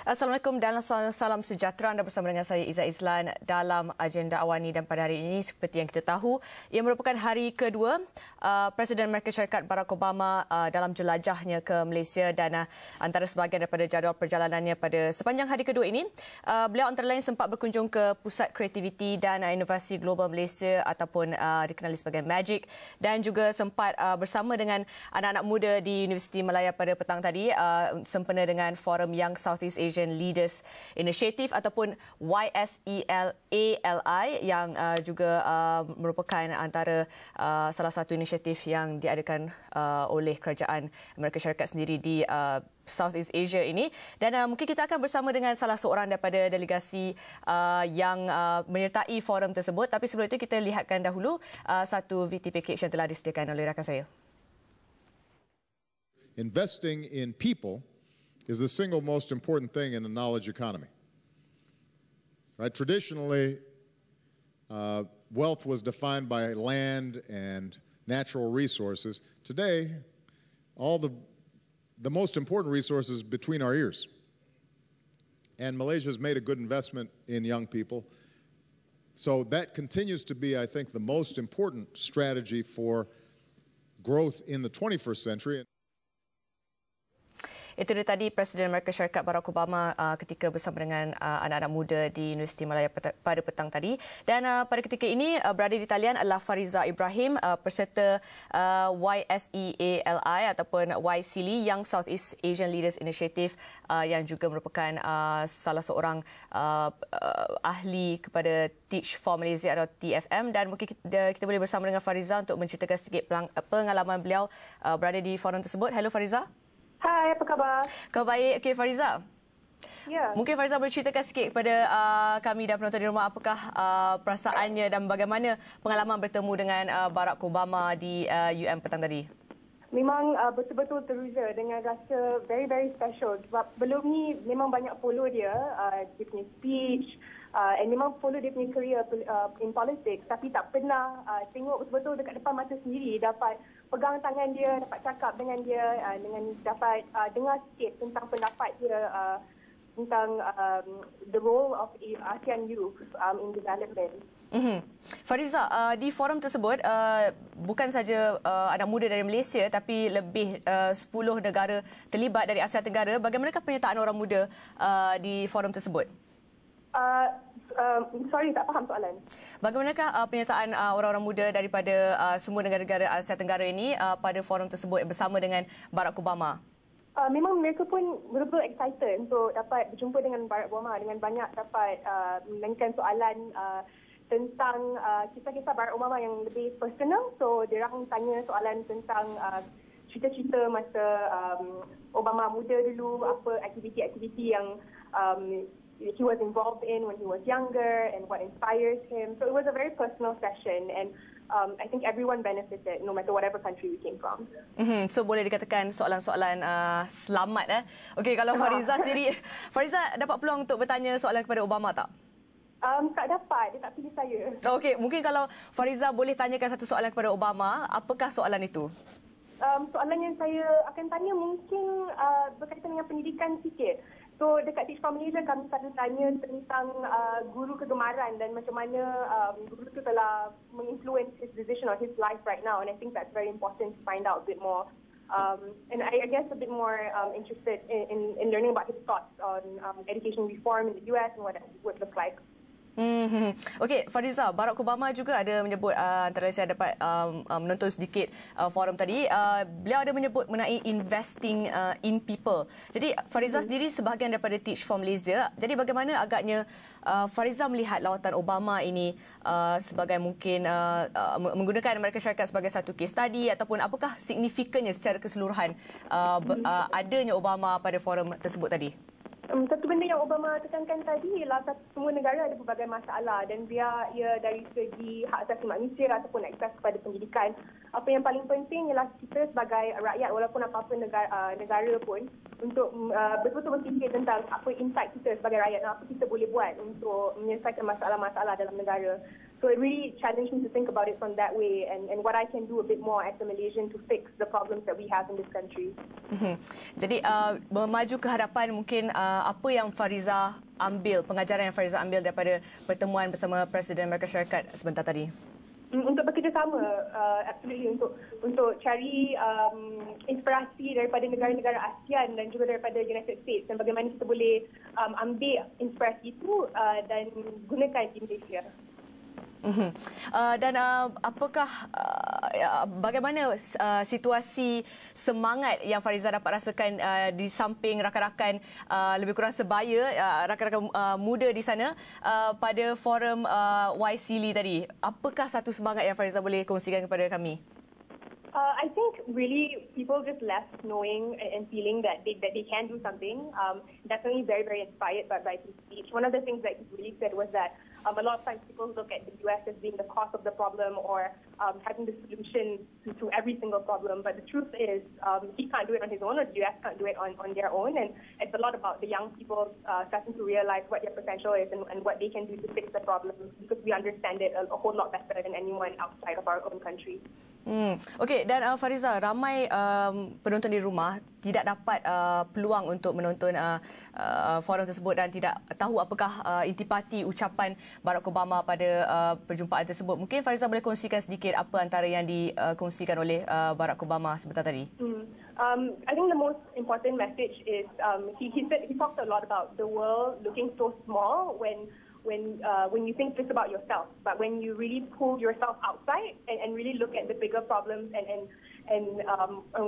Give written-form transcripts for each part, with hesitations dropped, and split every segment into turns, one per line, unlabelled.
Assalamualaikum dan salam sejahtera. Anda bersama dengan saya Izzat Izlan dalam agenda Awani, dan pada hari ini seperti yang kita tahu, ia merupakan hari kedua Presiden Amerika Syarikat Barack Obama dalam jelajahnya ke Malaysia, dan antara sebahagian daripada jadual perjalanannya pada sepanjang hari kedua ini, beliau antara lain sempat berkunjung ke Pusat Kreativiti dan Inovasi Global Malaysia ataupun dikenali sebagai MAGIC, dan juga sempat bersama dengan anak-anak muda di Universiti Malaya pada petang tadi sempena dengan Forum Young Southeast Asian Leaders Initiative ataupun YSELALI yang juga merupakan antara salah satu inisiatif yang diadakan oleh kerajaan Amerika Syarikat sendiri di Southeast Asia ini. Dan mungkin kita akan bersama dengan salah seorang daripada delegasi yang menyertai forum tersebut. Tapi sebelum itu kita lihatkan dahulu satu VT package yang telah disediakan oleh rakan saya.
Investing in people is the single most important thing in a knowledge economy. Right? Traditionally, wealth was defined by land and natural resources. Today, all the most important resources between our ears. And Malaysia has made a good investment in young people. So that continues to be, I think, the most important strategy for growth in the 21st century.
Itu dia tadi Presiden Amerika Syarikat Barack Obama ketika bersama dengan anak-anak muda di Universiti Malaya pada petang tadi. Dan pada ketika ini berada di talian adalah Fariza Ibrahim, peserta YSEALI ataupun YSEALI Young Southeast Asian Leaders Initiative, yang juga merupakan salah seorang ahli kepada Teach for Malaysia atau TFM, dan mungkin kita boleh bersama dengan Fariza untuk menceritakan sedikit pengalaman beliau berada di forum tersebut. Hello Fariza.
Hai, apa khabar?
Khabar baik. Okey Fariza.
Ya.
Mungkin Fariza boleh ceritakan sikit kepada kami dan penonton di rumah apakah perasaannya dan bagaimana pengalaman bertemu dengan Barack Obama di UM petang tadi?
Memang betul-betul teruja dengan rasa very special sebab belum ni memang banyak follow dia punya speech, and memang follow dia punya career in politics, tapi tak pernah tengok betul-betul dekat depan mata sendiri, dapat pegang tangan dia, dapat cakap dengan dia, dengan dapat dengar sikit tentang pendapat dia tentang the role of ASEAN youth in development.
Fariza, di forum tersebut bukan saja anak muda dari Malaysia tapi lebih 10 negara terlibat dari Asia Tenggara. Bagaimanakah penyertaan orang muda di forum tersebut?
Sorry, tak faham soalan.
Bagaimanakah penyertaan orang-orang muda daripada semua negara-negara Asia Tenggara ini pada forum tersebut bersama dengan Barack Obama?
Memang mereka pun betul-betul excited untuk dapat berjumpa dengan Barack Obama, dengan banyak dapat menanyakan soalan tentang kisah-kisah Barack Obama yang lebih personal. So, diorang tanya soalan tentang cerita-cerita masa Obama muda dulu, apa aktiviti-aktiviti yang he was involved in when he was younger and what inspires him. So it was a very personal session, and I think everyone benefited no matter whatever country we came from.
So boleh dikatakan soalan-soalan selamat. Okey, kalau Fariza sendiri, Fariza dapat peluang untuk bertanya soalan kepada Obama tak?
Tak dapat, dia tak pilih saya.
Okey, mungkin kalau Fariza boleh tanyakan satu soalan kepada Obama, apakah soalan itu?
Soalan yang saya akan tanya mungkin berkaitan dengan pendidikan sikit. So dekat Teach for Malaysia kami selalu tanya tentang guru kegemaran dan macam mana guru itu telah menginfluence his decision or his life right now, and I think that's very important to find out a bit more. And I guess a bit more interested in learning about his thoughts on education reform in the US and what it would look like.
Okey, Fariza, Barack Obama juga ada menyebut, antara saya dapat menonton sedikit forum tadi, beliau ada menyebut mengenai investing in people. Jadi Fariza sendiri sebahagian daripada Teach for Malaysia. Jadi bagaimana agaknya Fariza melihat lawatan Obama ini sebagai mungkin menggunakan Amerika Syarikat sebagai satu case study, ataupun apakah signifikannya secara keseluruhan adanya Obama pada forum tersebut tadi?
Satu benda yang Obama tekankan tadi ialah semua negara ada berbagai masalah, dan biar ia dari segi hak asasi manusia ataupun akses kepada pendidikan, apa yang paling penting ialah kita sebagai rakyat walaupun apa-apa negara pun untuk betul-betul berfikir tentang apa impact kita sebagai rakyat dan apa kita boleh buat untuk menyelesaikan masalah-masalah dalam negara. So it really challenged me to think about it from that way, and what I can do a bit more as a Malaysian to fix the problems that we have in this country.
Jadi memaju ke hadapan, mungkin apa yang Fariza ambil, pengajaran yang Fariza ambil daripada pertemuan bersama Presiden Amerika Syarikat sebentar tadi?
Untuk bekerjasama, absolutely untuk cari inspirasi daripada negara-negara ASEAN dan juga daripada United States dan bagaimana kita boleh ambil inspirasi itu dan gunakan di Malaysia.
Dan apakah bagaimana situasi semangat yang Fariza dapat rasakan di samping rakan-rakan lebih kurang sebaya, rakan-rakan muda di sana pada forum YSEALI tadi? Apakah satu semangat yang Fariza boleh kongsikan kepada kami?
I think really people just left knowing and feeling that they can do something. Definitely very, very inspired by his speech. One of the things that he really said was that a lot of times people look at the US as being the cause of the problem or having the solution to every single problem. But the truth is he can't do it on his own, or the US can't do it on their own. And it's a lot about the young people starting to realize what their potential is and what they can do to fix the problem, because we understand it a whole lot better than anyone outside of our own country.
Okey, dan Fariza, ramai penonton di rumah tidak dapat peluang untuk menonton forum tersebut dan tidak tahu apakah intipati ucapan Barack Obama pada perjumpaan tersebut. Mungkin Fariza boleh kongsikan sedikit apa antara yang dikongsikan oleh Barack Obama sebentar tadi.
I think the most important message is he talked a lot about the world looking so small when you think just about yourself, but when you really pull yourself outside and really look at the bigger problems and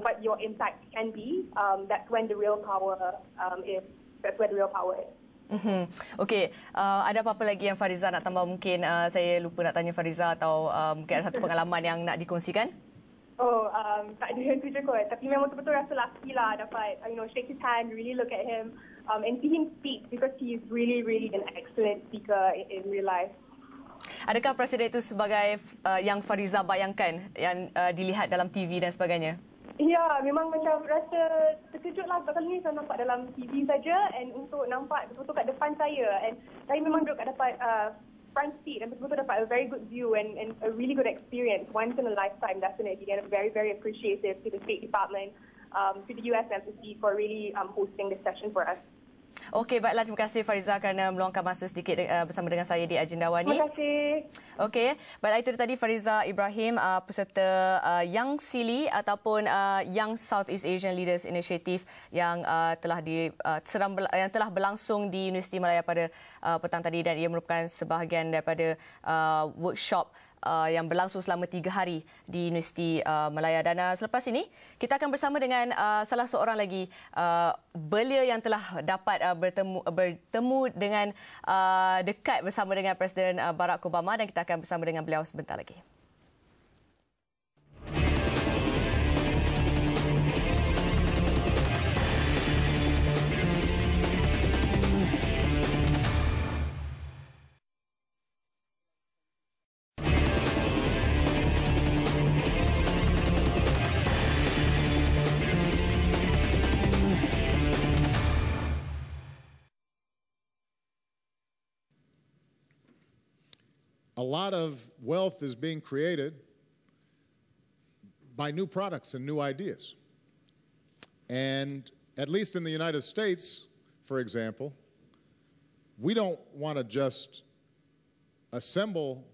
what your impact can be, that's when the real power is. That's where the real power is.
Okey, ada apa-apa lagi yang Fariza nak tambah? Mungkin saya lupa nak tanya Fariza, atau mungkin ada satu pengalaman yang nak dikongsikan?
Tak ada tu je kot. Tapi memang betul-betul rasa lucky lah dapat, shake his hand, really look at him and see him speak, because he is really, really an excellent speaker in real life.
Adakah Presiden itu sebagai yang Fariza bayangkan, yang dilihat dalam TV dan sebagainya?
Ya, memang macam rasa terkejut lah. Sebab kali ni saya nampak dalam TV saja, and untuk nampak betul-betul kat depan saya. And saya memang duduk kat dapat front seat dan betul-betul dapat a very good view and a really good experience, once in a lifetime definitely, and I'm very, very appreciative to the State Department, to the US Embassy for really hosting this session for us.
Okey, baiklah, terima kasih Fariza kerana meluangkan masa sedikit bersama dengan saya di Agenda Awani.
Terima kasih.
Okey, baiklah, itu tadi Fariza Ibrahim, peserta Young SEALI ataupun Young Southeast Asian Leaders Initiative yang telah berlangsung di Universiti Malaya pada petang tadi, dan ia merupakan sebahagian daripada workshop yang berlangsung selama 3 hari di Universiti Malaya. Dan selepas ini kita akan bersama dengan salah seorang lagi belia yang telah dapat bertemu dengan dekat bersama dengan Presiden Barack Obama, dan kita akan bersama dengan beliau sebentar lagi.
A lot of wealth is being created by new products and new ideas. And at least in the United States, for example, we don't want to just assemble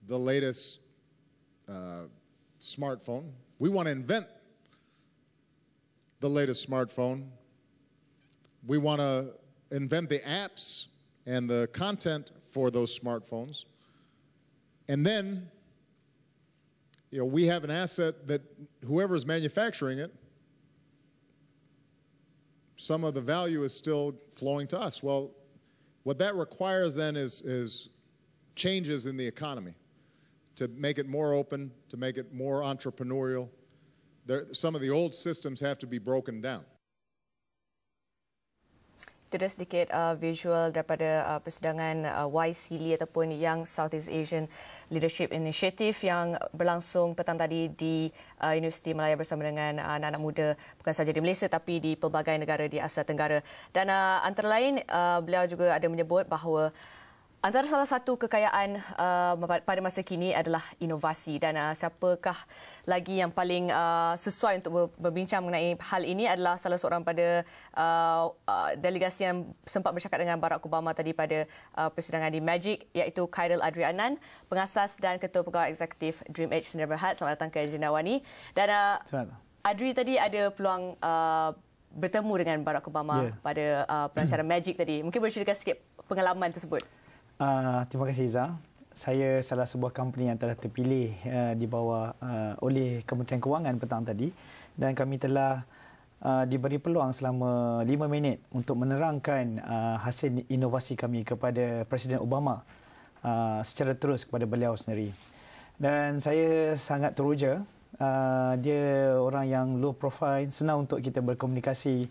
the latest smartphone. We want to invent the latest smartphone. We want to invent the apps and the content for those smartphones. And then, we have an asset that whoever's manufacturing it, some of the value is still flowing to us. Well, what that requires then is changes in the economy to make it more open, to make it more entrepreneurial. Some of the old systems have to be broken down.
Itu dah sedikit visual daripada persidangan YSEALI ataupun Young Southeast Asian Leadership Initiative yang berlangsung petang tadi di Universiti Malaya bersama dengan anak-anak muda bukan sahaja di Malaysia tapi di pelbagai negara di Asia Tenggara. Dan antara lain beliau juga ada menyebut bahawa Antara salah satu kekayaan pada masa kini adalah inovasi dan siapakah lagi yang paling sesuai untuk berbincang mengenai hal ini adalah salah seorang pada delegasi yang sempat bercakap dengan Barack Obama tadi pada persidangan di Magic, iaitu Khairil Adri Adnan, pengasas dan ketua pegawai eksekutif DreamEdge Sdn Bhd. Selamat datang ke Agenda Awani. Dan Adri tadi ada peluang bertemu dengan Barack Obama pada pelancaran Magic tadi. Mungkin boleh ceritakan sikit pengalaman tersebut.
Terima kasih Iza. Saya salah sebuah company yang telah terpilih dibawa oleh Kementerian Kewangan petang tadi, dan kami telah diberi peluang selama 5 minit untuk menerangkan hasil inovasi kami kepada Presiden Obama secara terus kepada beliau sendiri. Dan saya sangat teruja. Dia orang yang low profile, senang untuk kita berkomunikasi.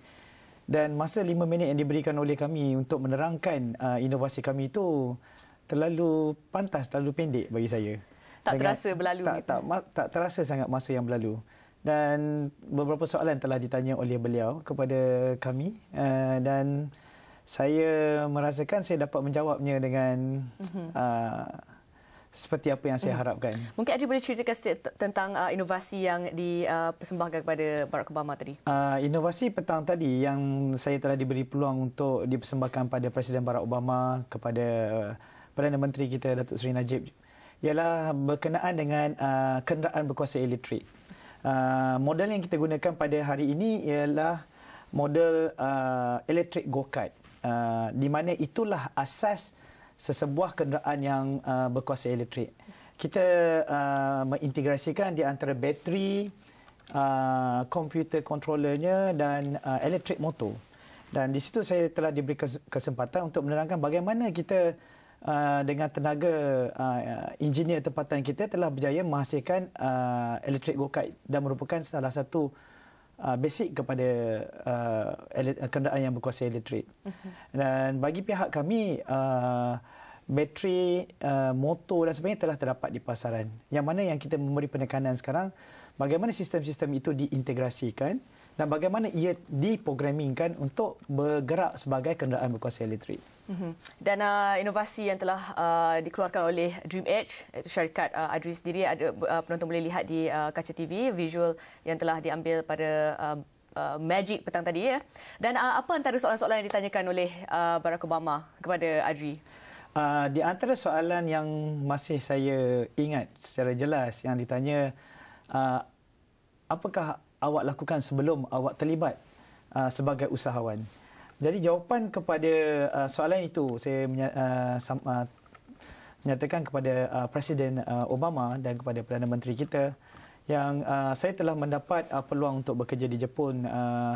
Dan masa 5 minit yang diberikan oleh kami untuk menerangkan inovasi kami itu terlalu pantas, terlalu pendek bagi saya.
Tak terasa berlalu.
Tak terasa sangat masa yang berlalu. Dan beberapa soalan telah ditanya oleh beliau kepada kami, dan saya merasakan saya dapat menjawabnya dengan seperti apa yang saya harapkan.
Mungkin Adri boleh ceritakan sedikit tentang inovasi yang dipersembahkan kepada Barack Obama tadi.
Inovasi petang tadi yang saya telah diberi peluang untuk dipersembahkan pada Presiden Barack Obama kepada Perdana Menteri kita Datuk Seri Najib ialah berkenaan dengan kenderaan berkuasa elektrik. Model yang kita gunakan pada hari ini ialah model electric go-kart, di mana itulah asas sesebuah kenderaan yang berkuasa elektrik. Kita mengintegrasikan di antara bateri, komputer controllernya dan elektrik motor. Dan di situ saya telah diberi kesempatan untuk menerangkan bagaimana kita dengan tenaga engineer tempatan kita telah berjaya menghasilkan elektrik go-kart, dan merupakan salah satu basic kepada kenderaan yang berkuasa elektrik. Dan bagi pihak kami, bateri, motor dan sebagainya telah terdapat di pasaran. Yang mana yang kita memberi penekanan sekarang, bagaimana sistem-sistem itu diintegrasikan dan bagaimana ia diprogrammingkan untuk bergerak sebagai kenderaan berkuasa elektrik.
Dan inovasi yang telah dikeluarkan oleh DreamEdge, iaitu syarikat Adri sendiri, ada penonton boleh lihat di kaca TV visual yang telah diambil pada Magic petang tadi ya. Dan apa antara soalan-soalan yang ditanyakan oleh Barack Obama kepada Adri?
Di antara soalan yang masih saya ingat secara jelas yang ditanya, apakah awak lakukan sebelum awak terlibat sebagai usahawan? Jadi jawapan kepada soalan itu saya menyatakan kepada Presiden Obama dan kepada Perdana Menteri kita yang saya telah mendapat peluang untuk bekerja di Jepun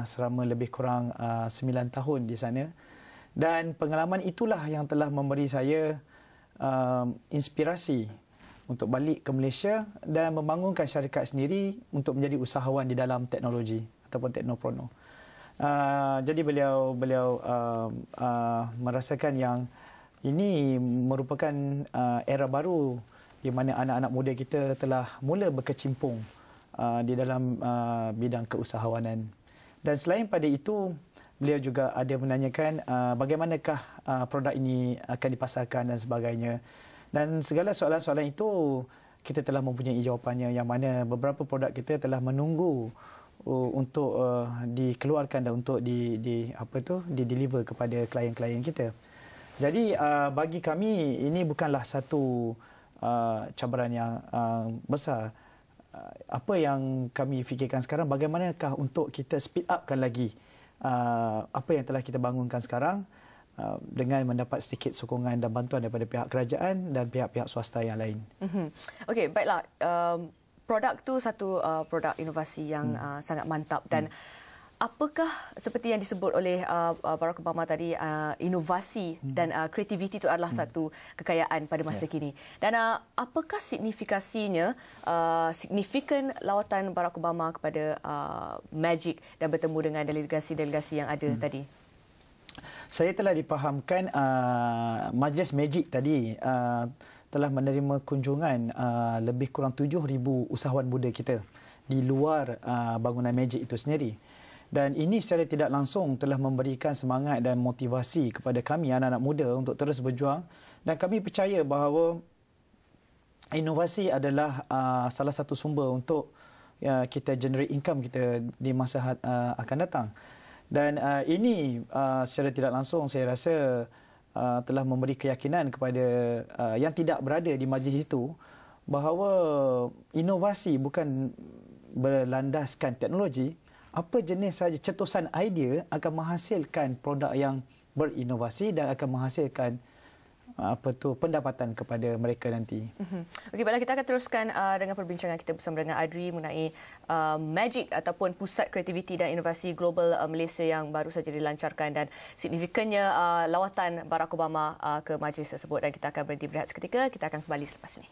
selama lebih kurang 9 tahun di sana. Dan pengalaman itulah yang telah memberi saya inspirasi untuk balik ke Malaysia dan membangunkan syarikat sendiri untuk menjadi usahawan di dalam teknologi ataupun teknoprono. Jadi beliau merasakan yang ini merupakan era baru di mana anak-anak muda kita telah mula berkecimpung di dalam bidang keusahawanan. Dan selain pada itu, beliau juga ada menanyakan bagaimanakah produk ini akan dipasarkan dan sebagainya. Dan segala soalan-soalan itu kita telah mempunyai jawapannya, yang mana beberapa produk kita telah menunggu untuk dikeluarkan dan untuk di-deliver kepada klien-klien kita. Jadi bagi kami ini bukanlah satu cabaran yang besar. Apa yang kami fikirkan sekarang, bagaimanakah untuk kita speed upkan lagi apa yang telah kita bangunkan sekarang dengan mendapat sedikit sokongan dan bantuan daripada pihak kerajaan dan pihak-pihak swasta yang lain.
Okey, baiklah. Produk tu satu produk inovasi yang sangat mantap, dan apakah seperti yang disebut oleh Barack Obama tadi, inovasi dan kreativiti itu adalah satu kekayaan pada masa kini. Dan apakah signifikan lawatan Barack Obama kepada Magic dan bertemu dengan delegasi-delegasi yang ada tadi?
Saya telah dipahamkan Majlis Magic tadi telah menerima kunjungan lebih kurang 7,000 usahawan muda kita di luar bangunan Magic itu sendiri. Dan ini secara tidak langsung telah memberikan semangat dan motivasi kepada kami anak-anak muda untuk terus berjuang Dan kami percaya bahawa inovasi adalah salah satu sumber untuk kita generate income kita di masa akan datang. Dan ini secara tidak langsung saya rasa telah memberi keyakinan kepada yang tidak berada di majlis itu bahawa inovasi bukan berlandaskan teknologi, apa jenis saja cetusan idea akan menghasilkan produk yang berinovasi dan akan menghasilkan pendapatan kepada mereka nanti.
Okey, baiklah, kita akan teruskan dengan perbincangan kita bersama dengan Adri mengenai Magic ataupun Pusat Kreativiti dan Inovasi Global Malaysia yang baru saja dilancarkan dan signifikannya lawatan Barack Obama ke majlis tersebut. Dan kita akan berhenti berehat seketika. Kita akan kembali selepas ini.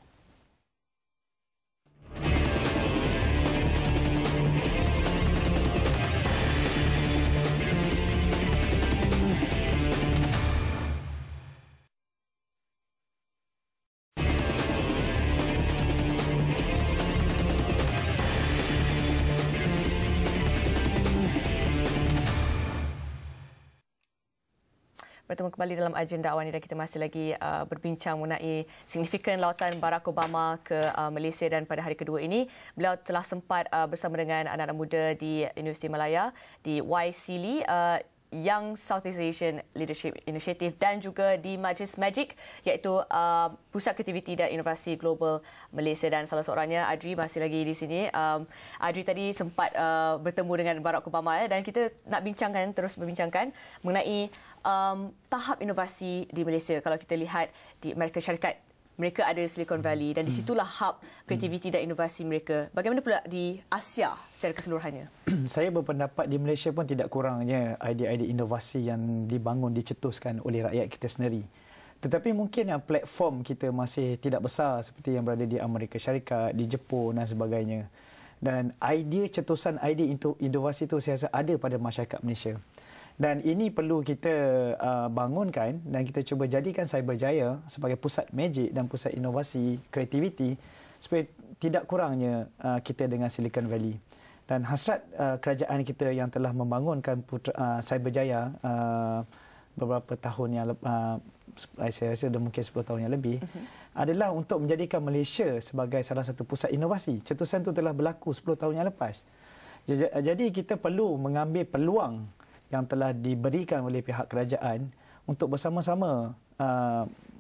Bertemu kembali dalam agenda awal ini dan kita masih lagi berbincang mengenai signifikan lawatan Barack Obama ke Malaysia, dan pada hari kedua ini beliau telah sempat bersama dengan anak-anak muda di Universiti Malaya, di YSEALI, Young Southeast Asian Leadership Initiative, dan juga di Majlis Magic, iaitu Pusat Kreativiti dan Inovasi Global Malaysia. Dan salah seorangnya Adri masih lagi di sini. Adri tadi sempat bertemu dengan Barack Obama dan kita nak terus berbincangkan mengenai tahap inovasi di Malaysia. Kalau kita lihat di Amerika Syarikat, mereka ada Silicon Valley dan di situlah hub kreativiti dan inovasi mereka. Bagaimana pula di Asia secara keseluruhannya?
Saya berpendapat di Malaysia pun tidak kurangnya idea-idea inovasi yang dibangun, dicetuskan oleh rakyat kita sendiri. Tetapi mungkin platform kita masih tidak besar seperti yang berada di Amerika Syarikat, di Jepun dan sebagainya. Dan idea cetusan idea inovasi itu saya rasa ada pada masyarakat Malaysia. Dan ini perlu kita bangunkan dan kita cuba jadikan Cyberjaya sebagai pusat magic dan pusat inovasi kreativiti supaya tidak kurangnya kita dengan Silicon Valley. Dan hasrat kerajaan kita yang telah membangunkan Cyberjaya beberapa tahun yang saya rasa dah mungkin 10 tahun yang lebih adalah untuk menjadikan Malaysia sebagai salah satu pusat inovasi. Cetusan itu telah berlaku 10 tahun yang lepas. Jadi kita perlu mengambil peluang yang telah diberikan oleh pihak kerajaan untuk bersama-sama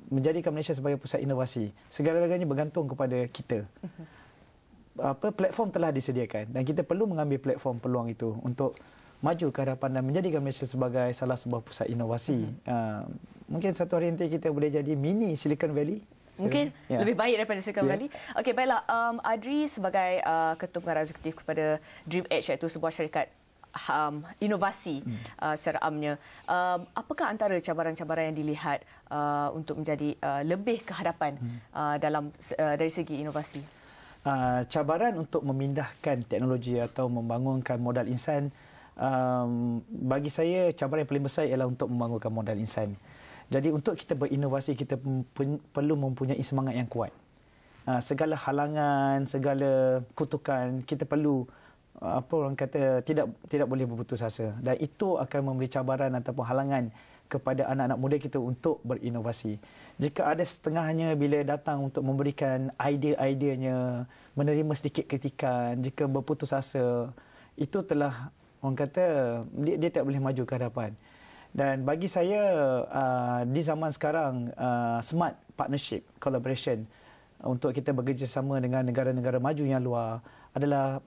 menjadikan Malaysia sebagai pusat inovasi. Segala-galanya bergantung kepada kita. Platform telah disediakan dan kita perlu mengambil platform peluang itu untuk maju ke hadapan dan menjadikan Malaysia sebagai salah sebuah pusat inovasi. Mungkin satu hari nanti kita boleh jadi mini Silicon Valley.
Mungkin lebih baik daripada Silicon Valley. Okey, baiklah. Adri sebagai Ketua Pengarah Eksekutif kepada Dream Edge, iaitu sebuah syarikat inovasi secara amnya. Apakah antara cabaran-cabaran yang dilihat untuk menjadi lebih ke hadapan dari segi inovasi?
Cabaran untuk memindahkan teknologi atau membangunkan modal insan, bagi saya cabaran yang paling besar ialah untuk membangunkan modal insan. Jadi untuk kita berinovasi, kita perlu mempunyai semangat yang kuat. Segala halangan, segala kutukan, kita perlu orang kata tidak boleh berputus asa, dan itu akan memberi cabaran ataupun halangan kepada anak-anak muda kita untuk berinovasi. Jika ada setengahnya bila datang untuk memberikan idea-ideanya, menerima sedikit kritikan, jika berputus asa, itu telah orang kata dia tak boleh maju ke hadapan. Dan bagi saya di zaman sekarang smart partnership, collaboration untuk kita bekerjasama dengan negara-negara maju yang luar adalah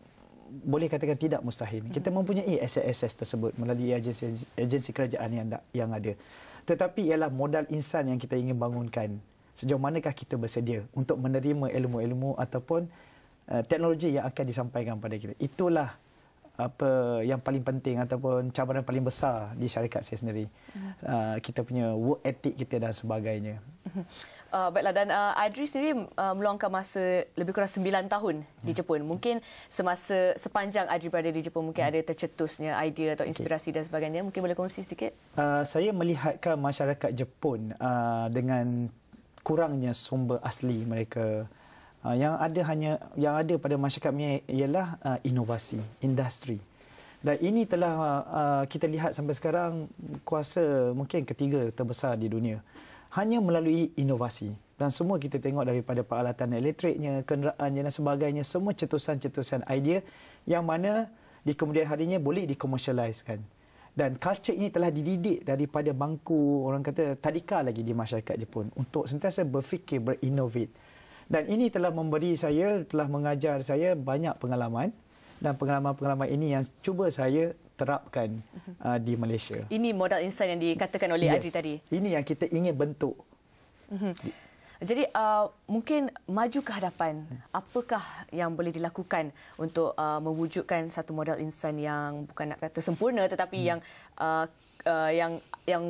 boleh katakan tidak mustahil. Kita mempunyai aset-aset tersebut melalui agensi kerajaan yang ada. Tetapi ialah modal insan yang kita ingin bangunkan. Sejauh manakah kita bersedia untuk menerima ilmu-ilmu ataupun teknologi yang akan disampaikan pada kita. Itulah apa yang paling penting ataupun cabaran paling besar di syarikat saya sendiri. Kita punya work ethic kita dan sebagainya.
Baiklah, dan Adri sendiri meluangkan masa lebih kurang 9 tahun di Jepun. Mungkin sepanjang Adri berada di Jepun mungkin ada tercetusnya idea atau inspirasi dan sebagainya. Mungkin boleh kongsi sedikit?
Saya melihatkan masyarakat Jepun dengan kurangnya sumber asli mereka. Yang ada pada masyarakat ini ialah inovasi, industri. Dan ini telah kita lihat sampai sekarang kuasa mungkin ketiga terbesar di dunia. hanya melalui inovasi. Dan semua kita tengok daripada peralatan elektriknya, kenderaannya dan sebagainya, semua cetusan-cetusan idea yang mana di kemudian harinya boleh dikomersialiskan. Dan culture ini telah dididik daripada bangku, orang kata tadika lagi di masyarakat Jepun untuk sentiasa berfikir, berinnovate. Dan ini telah memberi saya, telah mengajar saya banyak pengalaman. Dan pengalaman-pengalaman ini yang cuba saya terapkan di Malaysia.
Ini modal insan yang dikatakan oleh Adri tadi.
Ini yang kita ingin bentuk.
Jadi mungkin maju ke hadapan, apakah yang boleh dilakukan untuk mewujudkan satu modal insan yang bukan nak kata sempurna tetapi yang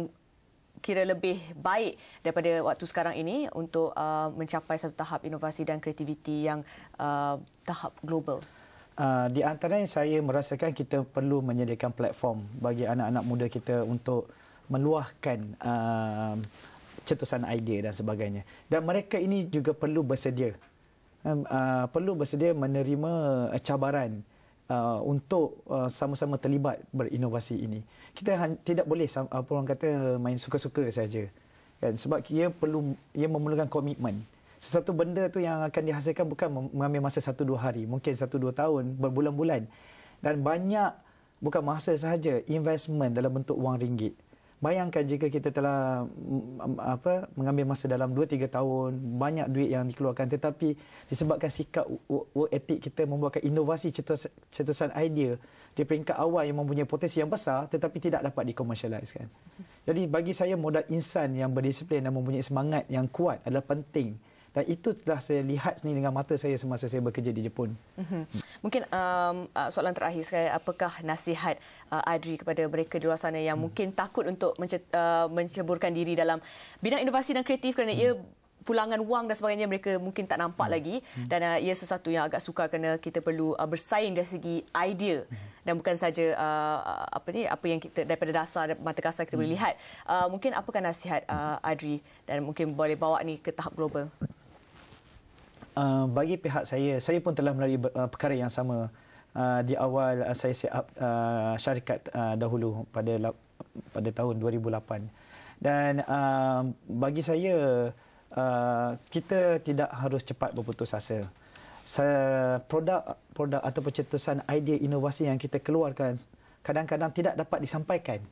kira lebih baik daripada waktu sekarang ini untuk mencapai satu tahap inovasi dan kreativiti yang tahap global?
Di antaranya saya merasakan kita perlu menyediakan platform bagi anak-anak muda kita untuk meluahkan cetusan idea dan sebagainya. Dan mereka ini juga perlu bersedia. Perlu bersedia menerima cabaran untuk sama-sama terlibat berinovasi ini. Kita tidak boleh apa orang kata main suka-suka saja. Kan? Sebab ia memerlukan komitmen. Sesuatu benda tu yang akan dihasilkan bukan mengambil masa 1-2 hari, mungkin 1-2 tahun, berbulan-bulan. Dan banyak bukan masa sahaja, investment dalam bentuk wang ringgit. Bayangkan jika kita telah mengambil masa dalam 2-3 tahun, banyak duit yang dikeluarkan, tetapi disebabkan sikap work ethic kita membuatkan inovasi cetusan idea di peringkat awal yang mempunyai potensi yang besar tetapi tidak dapat dikomersialiskan. Jadi bagi saya modal insan yang berdisiplin dan mempunyai semangat yang kuat adalah penting. Dan itu telah saya lihat sendiri dengan mata saya semasa saya bekerja di Jepun.
Mungkin soalan terakhir saya, apakah nasihat Adri kepada mereka di luar sana yang mungkin takut untuk menceburkan diri dalam bidang inovasi dan kreatif kerana ia pulangan wang dan sebagainya mereka mungkin tak nampak lagi, dan ia sesuatu yang agak sukar kerana kita perlu bersaing dari segi idea dan bukan saja apa yang kita daripada dasar mata kasar kita boleh lihat. Mungkin apakah nasihat Adri dan mungkin boleh bawa ni ke tahap global?
Bagi pihak saya pun telah melalui perkara yang sama. Di awal saya set up syarikat dahulu pada tahun 2008. Dan bagi saya, kita tidak harus cepat berputus asa. Produk atau pencetusan idea inovasi yang kita keluarkan kadang-kadang tidak dapat disampaikan.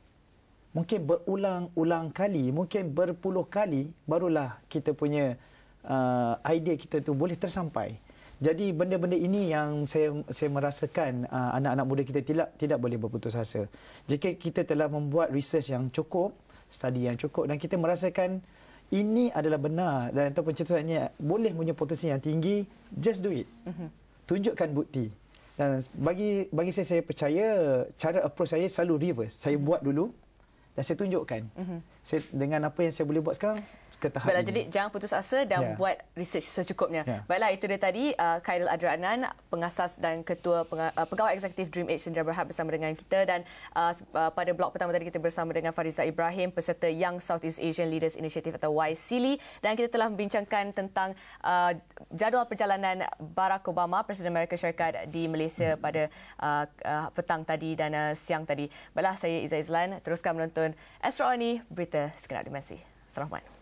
Mungkin berulang-ulang kali, mungkin berpuluh kali barulah kita punya idea kita tu boleh tersampai. Jadi benda-benda ini yang saya merasakan anak-anak muda kita tidak boleh berputus asa. Jika kita telah membuat research yang cukup, studi yang cukup dan kita merasakan ini adalah benar dan atau pencetusannya boleh punya potensi yang tinggi, just do it. Tunjukkan bukti. Dan bagi saya percaya cara approach saya selalu reverse. Saya buat dulu dan saya tunjukkan. Saya, dengan apa yang saya boleh buat sekarang, ke tahap
Baiklah,
ini.
jadi jangan putus asa dan buat research secukupnya. Baiklah, itu dia tadi Khairil Adri Adnan, pengasas dan ketua pegawai eksekutif Dream Age Sdn Bhd bersama dengan kita, dan pada blok pertama tadi kita bersama dengan Fariza Ibrahim, peserta Young Southeast Asian Leaders Initiative atau YSEALI, dan kita telah membincangkan tentang jadual perjalanan Barack Obama, Presiden Amerika Syarikat di Malaysia pada petang tadi dan siang tadi. Baiklah, saya Iza Izlan, teruskan menonton Astro Oni, berita segenap dimensi. Assalamualaikum.